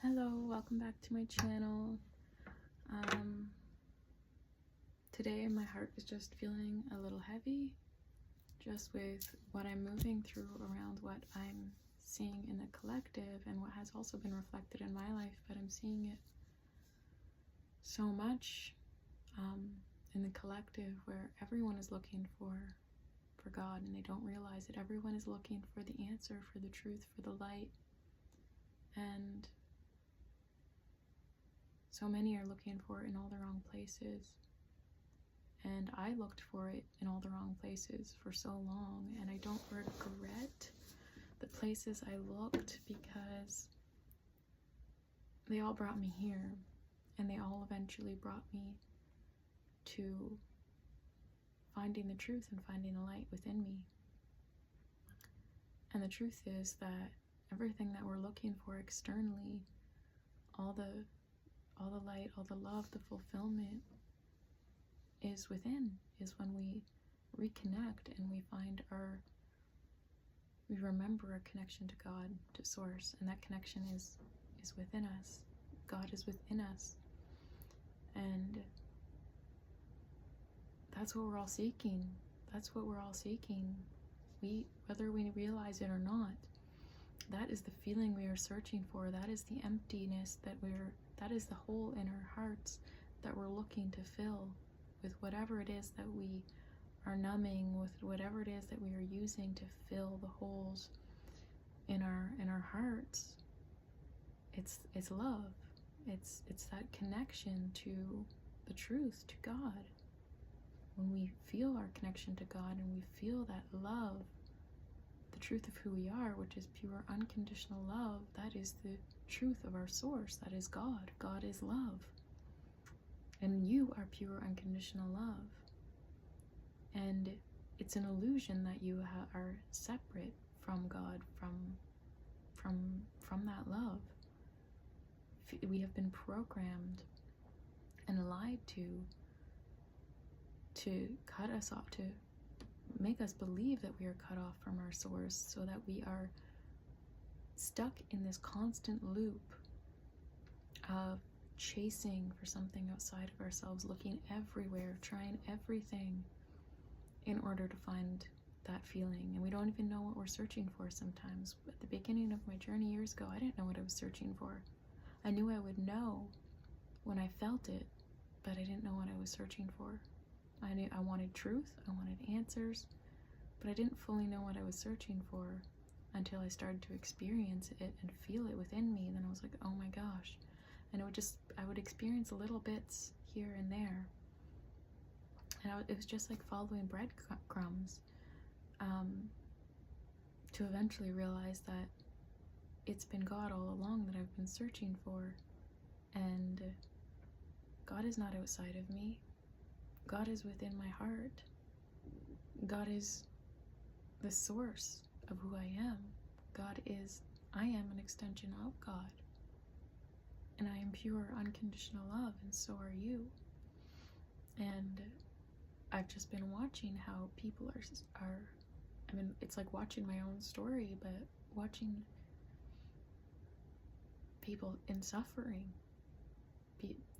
Hello, welcome back to my channel. Today my heart is just feeling a little heavy, just with what I'm moving through around what I'm seeing in the collective and what has also been reflected in my life, but I'm seeing it so much in the collective where everyone is looking for God and they don't realize it. Everyone is looking for the answer, for the truth, for the light, and so many are looking for it in all the wrong places. And I looked for it in all the wrong places for so long, and I don't regret the places I looked because they all brought me here, and they all eventually brought me to finding the truth and finding the light within me. And the truth is that everything that we're looking for externally, all the light, all the love, the fulfillment is within, is when we reconnect and we remember our connection to God, to Source, and that connection is within us. God is within us, and that's what we're all seeking. That's what we're all seeking. Whether we realize it or not, that is the feeling we are searching for. That is the emptiness that is the hole in our hearts that we're looking to fill with whatever it is that we are numbing, with whatever it is that we are using to fill the holes in our hearts. It's love. It's that connection to the truth, to God. When we feel our connection to God and we feel that love, the truth of who we are, which is pure unconditional love, that is the truth of our source. That is God. God is love. And you are pure unconditional love. And it's an illusion that you are separate from God, from that love. We have been programmed and lied to cut us off, to make us believe that we are cut off from our source, so that we are stuck in this constant loop of chasing for something outside of ourselves, looking everywhere, trying everything in order to find that feeling. And we don't even know what we're searching for sometimes. At the beginning of my journey years ago, I didn't know what I was searching for. I knew I would know when I felt it, but I didn't know what I was searching for. I knew I wanted truth, I wanted answers, but I didn't fully know what I was searching for until I started to experience it and feel it within me. And then I was like, oh my gosh. And I would experience little bits here and there. And it was just like following breadcrumbs to eventually realize that it's been God all along that I've been searching for. And God is not outside of me. God is within my heart. God is the source of who I am. I am an extension of God. And I am pure unconditional love, and so are you. And I've just been watching how people are I mean, it's like watching my own story, but watching people in suffering,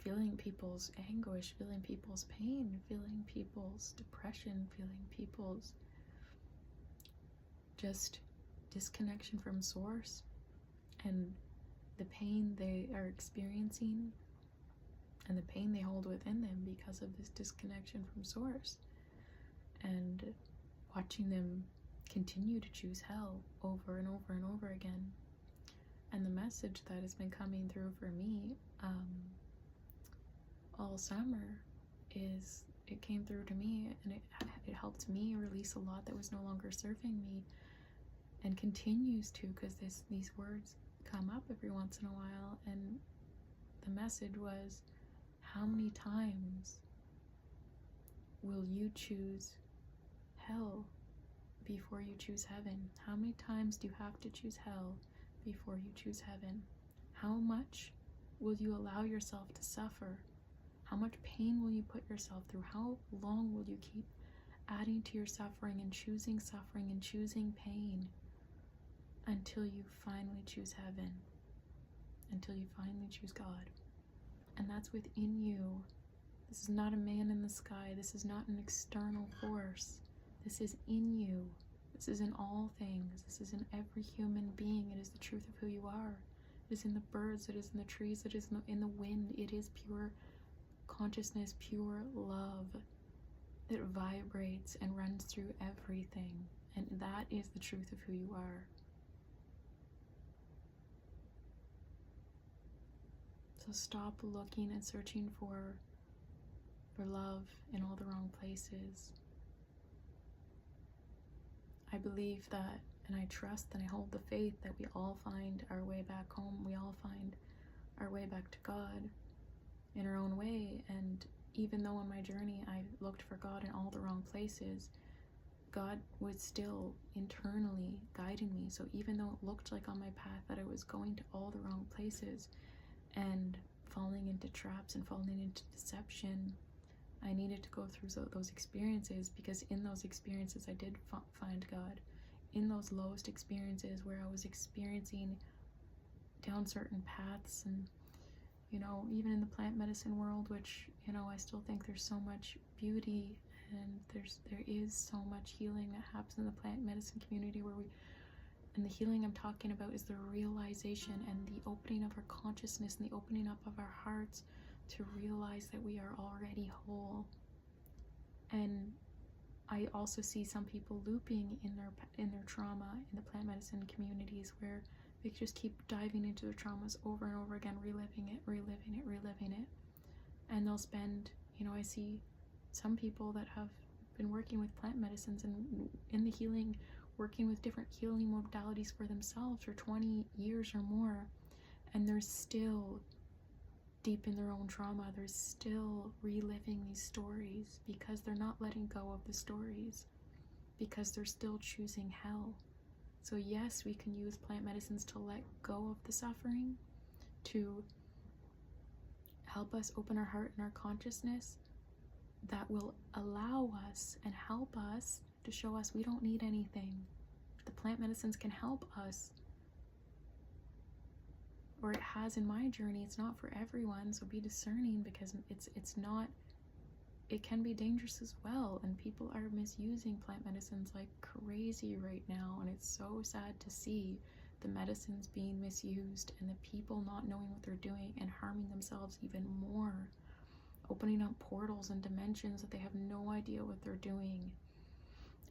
feeling people's anguish, feeling people's pain, feeling people's depression, feeling people's just disconnection from source, and the pain they are experiencing and the pain they hold within them because of this disconnection from source, and watching them continue to choose hell over and over and over again. And the message that has been coming through for me all summer is, it came through to me, and it helped me release a lot that was no longer serving me, and continues to, because these words come up every once in a while. And the message was, how many times will you choose hell before you choose heaven? How many times do you have to choose hell before you choose heaven? How much will you allow yourself to suffer? How much pain will you put yourself through? How long will you keep adding to your suffering and choosing pain until you finally choose heaven? until you finally choose God. And that's within you. This is not a man in the sky. This is not an external force. This is in you. This is in all things. This is in every human being. It is the truth of who you are. It is in the birds. It is in the trees. It is in the wind. It is pure consciousness, pure love. It vibrates and runs through everything. And that is the truth of who you are. So stop looking and searching for love in all the wrong places. I believe that, and I trust and I hold the faith that we all find our way back home. We all find our way back to God in our own way. And even though on my journey I looked for God in all the wrong places, God was still internally guiding me. So even though it looked like on my path that I was going to all the wrong places and falling into traps and falling into deception, I needed to go through those experiences, because in those experiences I did find God. In those lowest experiences where I was experiencing down certain paths, and even in the plant medicine world, which I still think there's so much beauty, and there is so much healing that happens in the plant medicine community, and the healing I'm talking about is the realization and the opening of our consciousness and the opening up of our hearts to realize that we are already whole. And I also see some people looping in their trauma in the plant medicine communities, where they just keep diving into their traumas over and over again, reliving it. And they'll spend, I see some people that have been working with plant medicines and in the healing, working with different healing modalities for themselves for 20 years or more, and they're still deep in their own trauma. They're still reliving these stories because they're not letting go of the stories, because they're still choosing hell. So yes, we can use plant medicines to let go of the suffering, to help us open our heart and our consciousness, that will allow us and help us to show us we don't need anything. The plant medicines can help us, or it has in my journey. It's not for everyone, so be discerning, because it's not, it can be dangerous as well, and people are misusing plant medicines like crazy right now, and it's so sad to see the medicines being misused and the people not knowing what they're doing and harming themselves even more, opening up portals and dimensions that they have no idea what they're doing,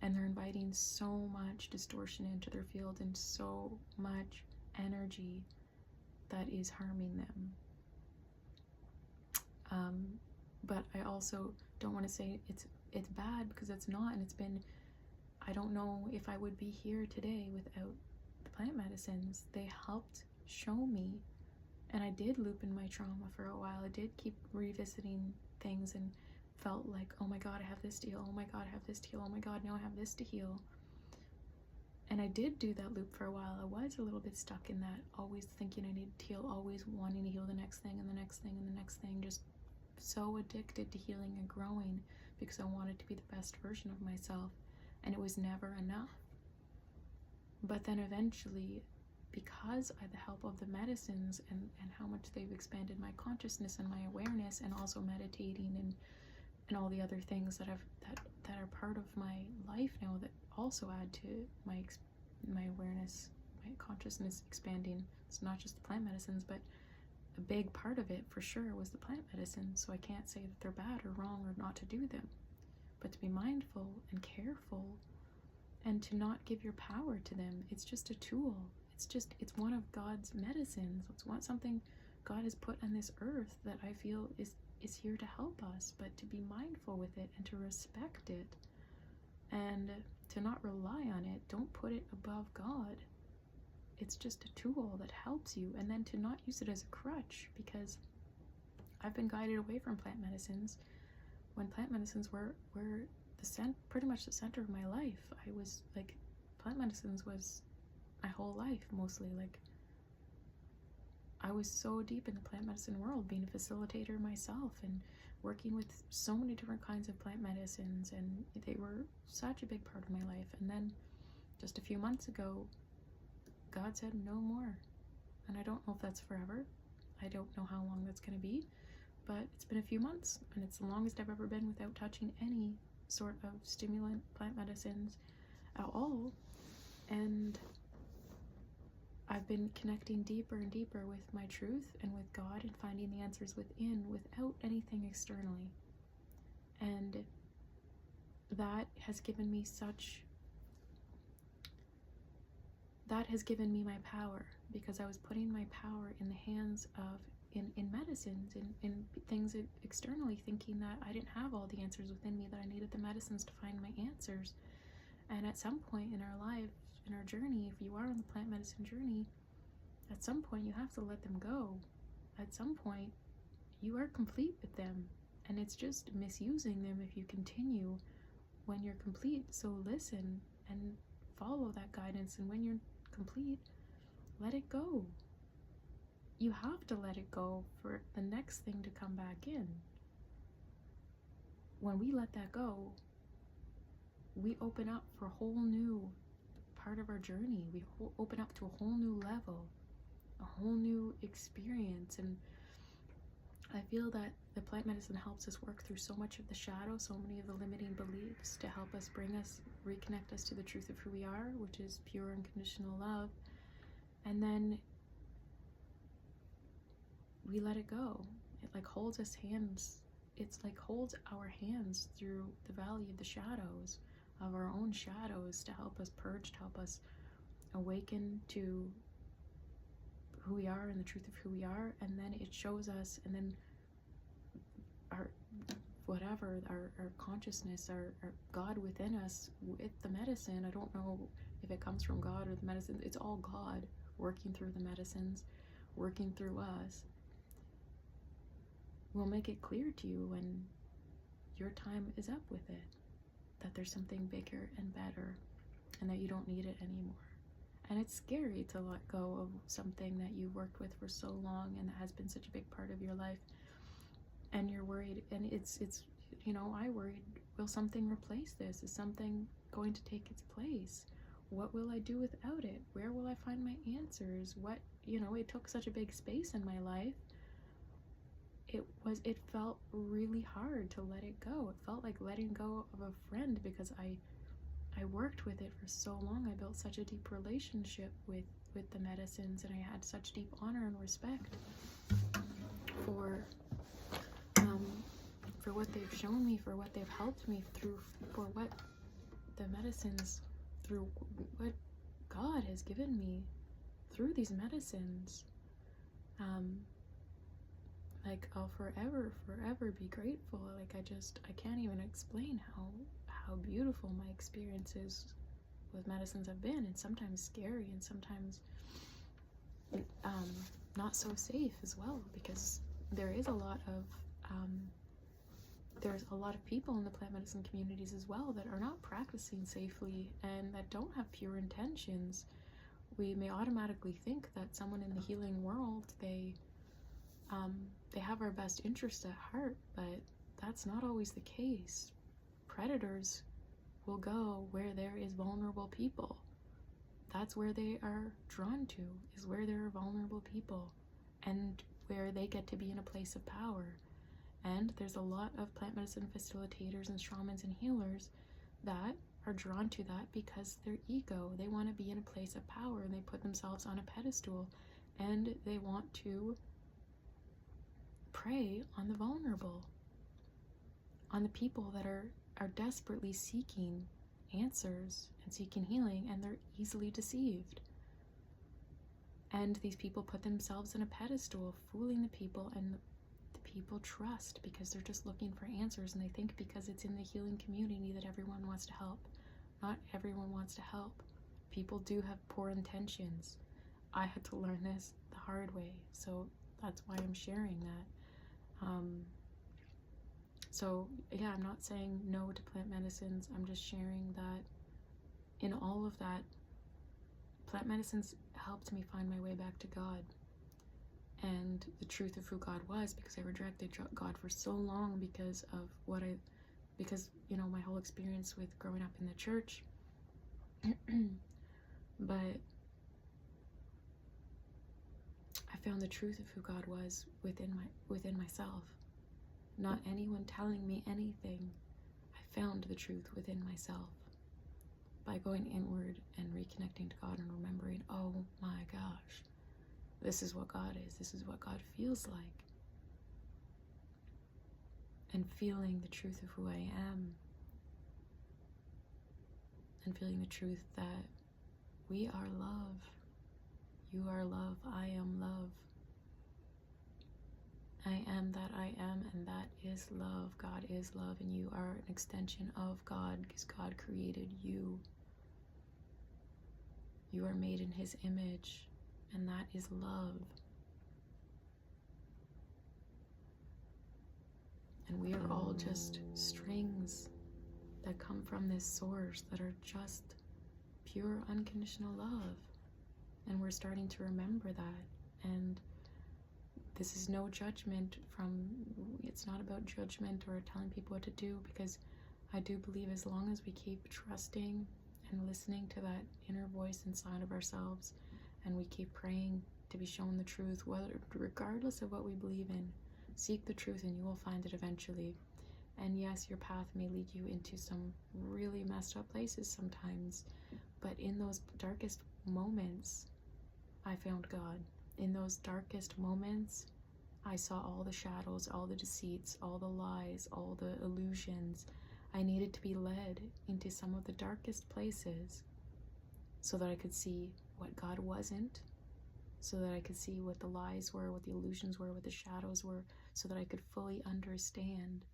and they're inviting so much distortion into their field and so much energy that is harming them. But I also don't want to say it's bad, because it's not, and it's been, I don't know if I would be here today without the plant medicines. They helped show me, and I did loop in my trauma for a while. I did keep revisiting things and felt like, oh my God, I have this to heal, oh my God, I have this to heal, oh my God, now I have this to heal. And I did do that loop for a while. I was a little bit stuck in that, always thinking I needed to heal, always wanting to heal the next thing and the next thing and the next thing, just so addicted to healing and growing, because I wanted to be the best version of myself, and it was never enough. But then eventually, because of the help of the medicines and how much they've expanded my consciousness and my awareness, and also meditating and all the other things that are part of my life now that also add to my awareness, my consciousness expanding. It's not just the plant medicines, but a big part of it for sure was the plant medicines. So I can't say that they're bad or wrong or not to do them, but to be mindful and careful, and to not give your power to them. It's just a tool. It's one of God's medicines. It's something God has put on this earth that I feel is here to help us, but to be mindful with it and to respect it, and to not rely on it. Don't put it above God. It's just a tool that helps you, and then to not use it as a crutch, because I've been guided away from plant medicines when plant medicines were pretty much the center of my life. I was like, plant medicines was my whole life mostly. Like, I was so deep in the plant medicine world, being a facilitator myself and working with so many different kinds of plant medicines, and they were such a big part of my life. And then just a few months ago, God said no more. and I don't know if that's forever. I don't know how long that's going to be, but it's been a few months, and it's the longest I've ever been without touching any sort of stimulant plant medicines at all. And I've been connecting deeper and deeper with my truth and with God, and finding the answers within without anything externally. And that has given me my power, because I was putting my power in the hands of in medicines, in things externally, thinking that I didn't have all the answers within me, that I needed the medicines to find my answers. And at some point in our life, in our journey, if you are on the plant medicine journey, at some point you have to let them go. At some point you are complete with them, and it's just misusing them if you continue when you're complete. So listen and follow that guidance, and when you're complete, let it go. You have to let it go for the next thing to come back in. When we let that go, we open up for a whole new part of our journey. We open up to a whole new level, a whole new experience. And I feel that the plant medicine helps us work through so much of the shadow, so many of the limiting beliefs, to help us reconnect us to the truth of who we are, which is pure unconditional love. And then we let it go. It like holds us hands. It's like holds our hands through the valley of the shadows, of our own shadows, to help us purge, to help us awaken to who we are and the truth of who we are. And then it shows us, and then our consciousness, our God within us, with the medicine. I don't know if it comes from God or the medicine. It's all God working through the medicines, working through us. Will make it clear to you when your time is up with it, that there's something bigger and better, and that you don't need it anymore. And it's scary to let go of something that you worked with for so long, and that has been such a big part of your life. And you're worried, and it's I worried, will something replace this? Is something going to take its place? What will I do without it? Where will I find my answers? It took such a big space in my life. It felt really hard to let it go. It felt like letting go of a friend, because I worked with it for so long. I built such a deep relationship with the medicines, and I had such deep honor and respect for what they've shown me, for what they've helped me through, for what the medicines, through what God has given me through these medicines. I'll forever be grateful. I can't even explain how beautiful my experiences with medicines have been, and sometimes scary, and sometimes not so safe as well, because there's a lot of people in the plant medicine communities as well that are not practicing safely, and that don't have pure intentions. We may automatically think that someone in the healing world, they have our best interest at heart, but that's not always the case. Predators will go where there is vulnerable people. That's where they are drawn to, is where there are vulnerable people, and where they get to be in a place of power. And there's a lot of plant medicine facilitators and shamans and healers that are drawn to that because their ego, they want to be in a place of power, and they put themselves on a pedestal, and they want to prey on the vulnerable, on the people that are desperately seeking answers and seeking healing, and they're easily deceived. And these people put themselves on a pedestal, fooling the people, and the people trust because they're just looking for answers, and they think because it's in the healing community that everyone wants to help. Not everyone wants to help. People do have poor intentions. I had to learn this the hard way, so that's why I'm sharing that. So yeah, I'm not saying no to plant medicines. I'm just sharing that in all of that, plant medicines helped me find my way back to God and the truth of who God was, because I rejected God for so long because of my whole experience with growing up in the church. But found the truth of who God was within myself. Not anyone telling me anything. I found the truth within myself by going inward and reconnecting to God and remembering, oh my gosh, this is what God is. This is what God feels like. And feeling the truth of who I am. And feeling the truth that we are love. You are love. I am love. I am that I am, and that is love. God is love, and you are an extension of God because God created you. You are made in His image, and that is love. And we are all just strings that come from this source that are just pure unconditional love. And we're starting to remember that. And this is no judgment it's not about judgment or telling people what to do, because I do believe as long as we keep trusting and listening to that inner voice inside of ourselves, and we keep praying to be shown the truth, regardless of what we believe in, seek the truth and you will find it eventually. And yes, your path may lead you into some really messed up places sometimes, but in those darkest moments, I found God. In those darkest moments, I saw all the shadows, all the deceits, all the lies, all the illusions. I needed to be led into some of the darkest places so that I could see what God wasn't, so that I could see what the lies were, what the illusions were, what the shadows were, so that I could fully understand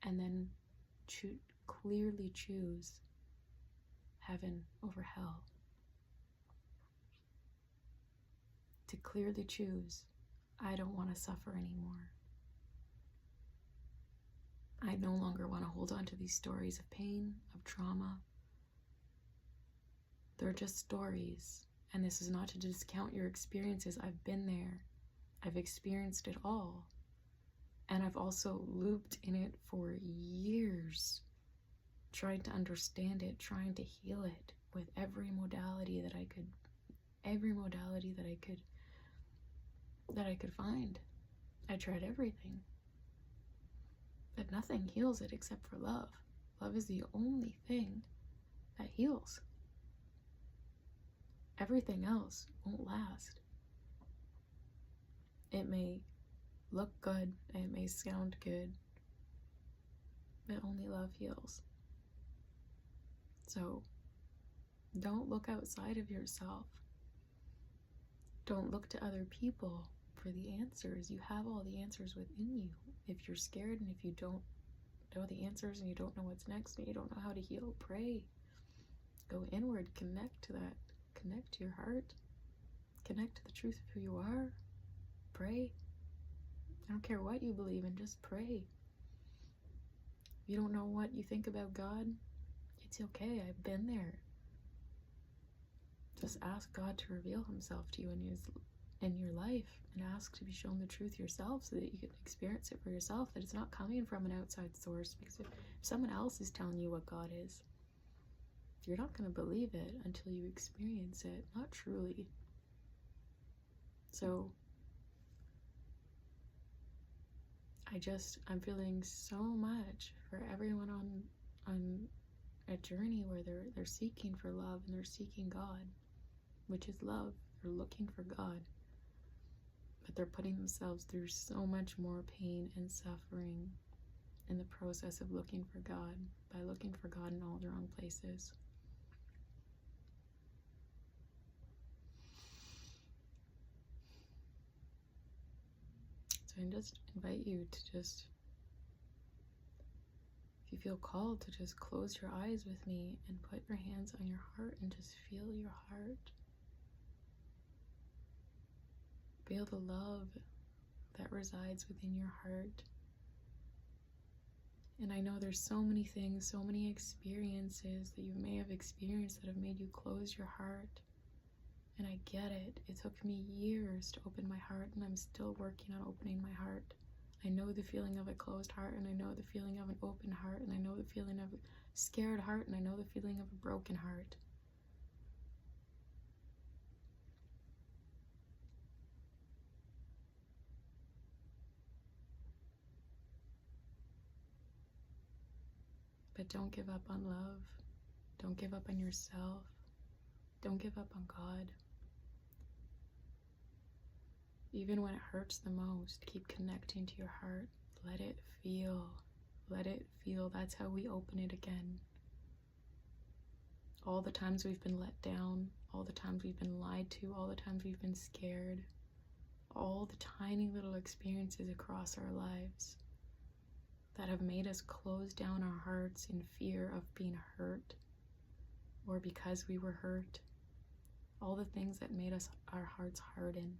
and then clearly choose heaven over hell. To clearly choose, I don't want to suffer anymore. I no longer want to hold on to these stories of pain, of trauma. They're just stories. And this is not to discount your experiences. I've been there. I've experienced it all. And I've also looped in it for years, trying to understand it, trying to heal it with every modality that I could find. I tried everything. But nothing heals it except for love. Love is the only thing that heals. Everything else won't last. It may look good, it may sound good, but only love heals. So don't look outside of yourself. Don't look to other people for the answers. You have all the answers within you. If you're scared and if you don't know the answers and you don't know what's next and you don't know how to heal, pray. Go inward, connect to that. Connect to your heart. Connect to the truth of who you are. Pray. I don't care what you believe in, just pray. If you don't know what you think about God, it's okay. I've been there. Just ask God to reveal Himself to you in your life, and ask to be shown the truth yourself so that you can experience it for yourself, that it's not coming from an outside source. Because if someone else is telling you what God is, you're not going to believe it until you experience it, not truly. So I'm feeling so much for everyone on a journey where they're seeking for love and they're seeking God, which is love. They're looking for God, but they're putting themselves through so much more pain and suffering in the process of looking for God, by looking for God in all the wrong places. So I just invite you to if you feel called, to just close your eyes with me and put your hands on your heart and just feel your heart. Feel the love that resides within your heart. And I know there's so many things, so many experiences that you may have experienced that have made you close your heart. And I get it. It took me years to open my heart, and I'm still working on opening my heart. I know the feeling of a closed heart, and I know the feeling of an open heart, and I know the feeling of a scared heart, and I know the feeling of a broken heart. But don't give up on love. Don't give up on yourself. Don't give up on God. Even when it hurts the most, keep connecting to your heart. Let it feel. Let it feel. That's how we open it again. All the times we've been let down, all the times we've been lied to, all the times we've been scared, all the tiny little experiences across our lives that have made us close down our hearts in fear of being hurt, or because we were hurt, all the things that made our hearts harden.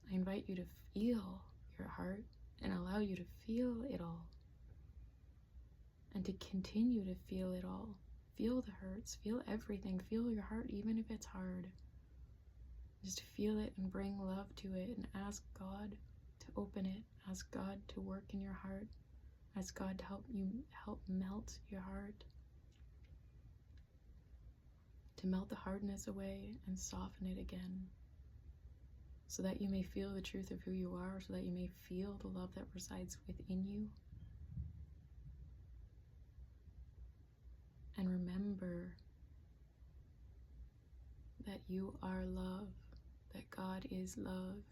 I invite you to feel your heart and allow you to feel it all, and to continue to feel it all. Feel the hurts, feel everything, feel your heart even if it's hard. Just feel it and bring love to it, and ask God to open it. Ask God to work in your heart. Ask God to help melt your heart, to melt the hardness away and soften it again, so that you may feel the truth of who you are, so that you may feel the love that resides within you. And remember that you are love, that God is love,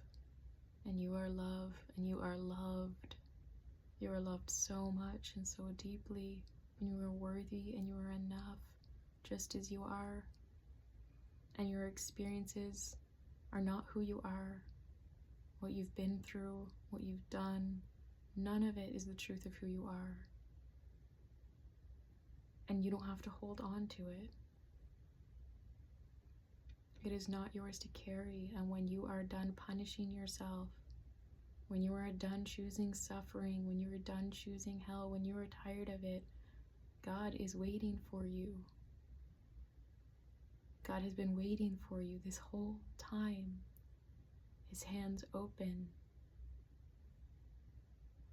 and you are love, and you are loved. You are loved so much and so deeply, and you are worthy, and you are enough, just as you are. And your experiences are not who you are. What you've been through, what you've done, none of it is the truth of who you are. And you don't have to hold on to it. It is not yours to carry. And when you are done punishing yourself, when you are done choosing suffering, when you are done choosing hell, when you are tired of it, God is waiting for you. God has been waiting for you this whole time. His hands open,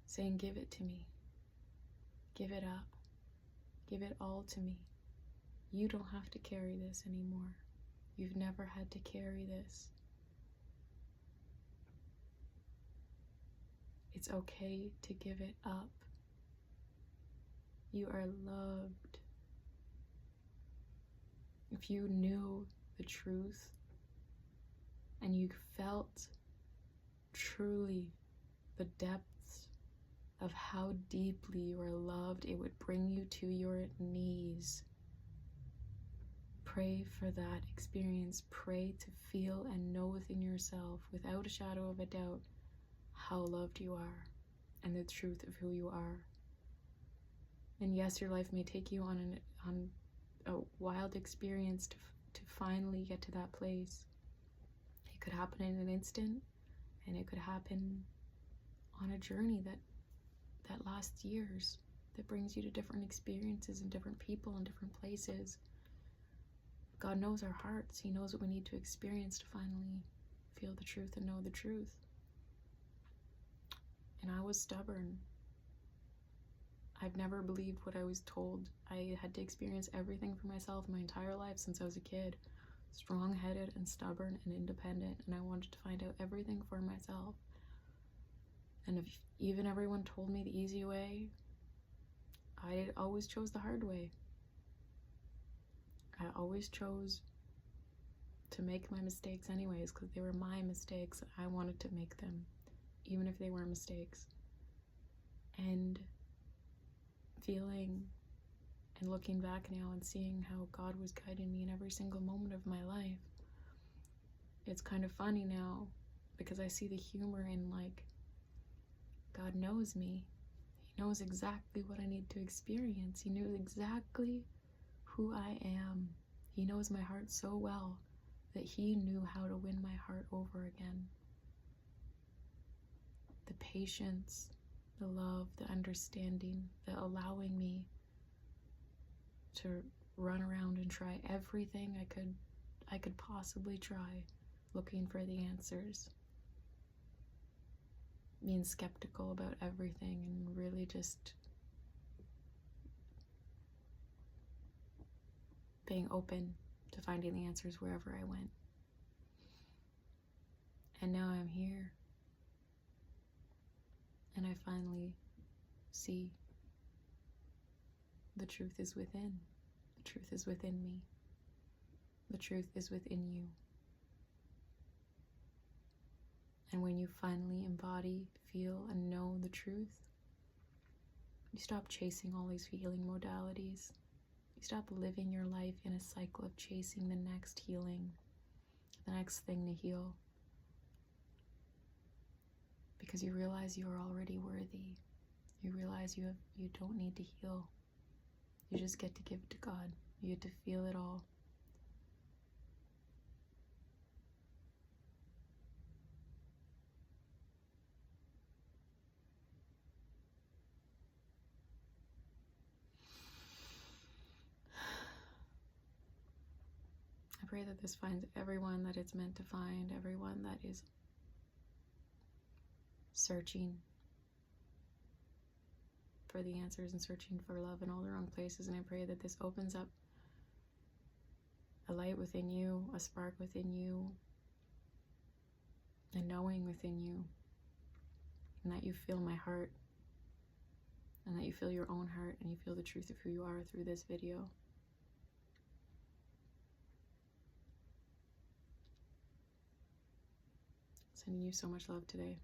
saying, give it to me. Give it up. Give it all to me. You don't have to carry this anymore. You've never had to carry this. It's okay to give it up. You are loved. If you knew the truth and you felt truly the depths of how deeply you are loved, it would bring you to your knees. Pray for that experience. Pray to feel and know within yourself, without a shadow of a doubt, how loved you are and the truth of who you are. And yes, your life may take you on a wild experience to finally get to that place. It could happen in an instant, and it could happen on a journey that lasts years, that brings you to different experiences and different people and different places. God knows our hearts. He knows what we need to experience to finally feel the truth and know the truth. And I was stubborn. I've never believed what I was told. I had to experience everything for myself my entire life since I was a kid. Strong-headed and stubborn and independent, and I wanted to find out everything for myself. And if even everyone told me the easy way, I always chose the hard way. I always chose to make my mistakes anyways, because they were my mistakes. I wanted to make them, even if they were mistakes. And feeling and looking back now and seeing how God was guiding me in every single moment of my life, it's kind of funny now, because I see the humor in, like, God knows me. He knows exactly what I need to experience. He knew exactly who I am. He knows my heart so well that he knew how to win my heart over again. The patience, the love, the understanding, the allowing me to run around and try everything I could possibly try, looking for the answers, being skeptical about everything, and really just being open to finding the answers wherever I went. And now I'm here. And I finally see the truth is within. The truth is within me. The truth is within you. And when you finally embody, feel, and know the truth, you stop chasing all these healing modalities. You stop living your life in a cycle of chasing the next healing, the next thing to heal. Because you realize you are already worthy. You realize you don't need to heal. You just get to give it to God. You get to feel it all. I pray that this finds everyone that it's meant to find, everyone that is searching for the answers and searching for love in all the wrong places. And I pray that this opens up a light within you, a spark within you, a knowing within you, and that you feel my heart, and that you feel your own heart, and you feel the truth of who you are through this video. Sending you so much love today.